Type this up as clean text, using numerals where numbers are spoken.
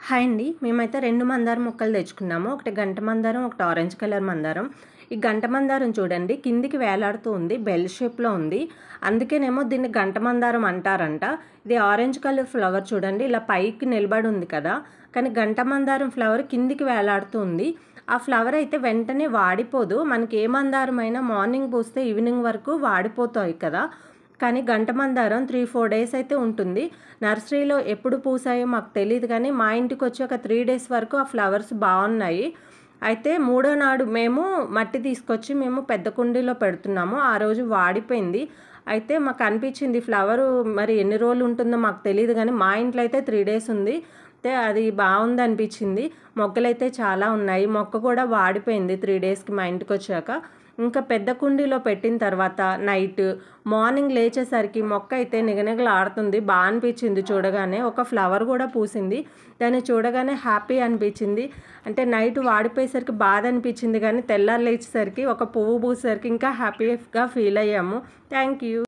Hi అండి. మేమైతే 2 మందారం మొక్కలు తెచ్చుకున్నాము. ఒకటి గంట మందారం, ఒకటి ఆరెంజ్ కలర్ మందారం. ఈ గంట మందారం చూడండి కిందికి వేలాడుతూ ఉంది. బెల్ షేప్‌లో ఉంది. అందుకేనేమో దీన్ని గంట మందారం అంటారంట. ఇది ఆరెంజ్ కలర్ ఫ్లవర్ చూడండి ఇలా పైకి నిలబడి ఉంది కదా! కానీ గంట మందారం ఫ్లవర్ కిందికి వేలాడుతూ ఉంది. ఆ ఫ్లవర్ అయితే వెంటనే వాడిపోదు. మనకి ఏ మందారమైనా మార్నింగ్ పూస్తే ఈవినింగ్ వరకు వాడిపోతాయి కదా! కానీ గంట మందారం 3, 4 డేస్ అయితే ఉంటుంది. నర్సరీలో ఎప్పుడు పూసాయో మాకు తెలీదు కానీ మా ఇంటికొచ్చి ఒక 3 డేస్ వరకు ఆ ఫ్లవర్స్ బాగున్నాయి. అయితే మూడో నాడు మేము మట్టి తీసుకొచ్చి మేము పెద్ద కుండీలో పెడుతున్నాము. ఆ రోజు వాడిపోయింది. అయితే మాకు అనిపించింది ఫ్లవరు మరి ఎన్ని రోజులు ఉంటుందో మాకు తెలీదు కానీ మా ఇంట్లో అయితే 3 డేస్ ఉంది. అయితే అది బాగుందనిపించింది. మొగ్గలైతే చాలా ఉన్నాయి. మొక్క కూడా వాడిపోయింది 3 డేస్‌కి మా ఇంటికొచ్చాక. ఇంకా పెద్ద కుండీలో పెట్టిన తర్వాత నైట్ మార్నింగ్ లేచేసరికి మొక్క అయితే నిగనిగలాడుతుంది. అనిపించింది చూడగానే. ఒక ఫ్లవర్ కూడా పూసింది. దాన్ని చూడగానే హ్యాపీ అనిపించింది. అంటే నైట్ వాడిపోయేసరికి బాధ అనిపించింది కానీ తెల్లారి లేచేసరికి ఒక పువ్వు పూసేసరికి ఇంకా హ్యాపీగా ఫీల్ అయ్యాము. Thank you.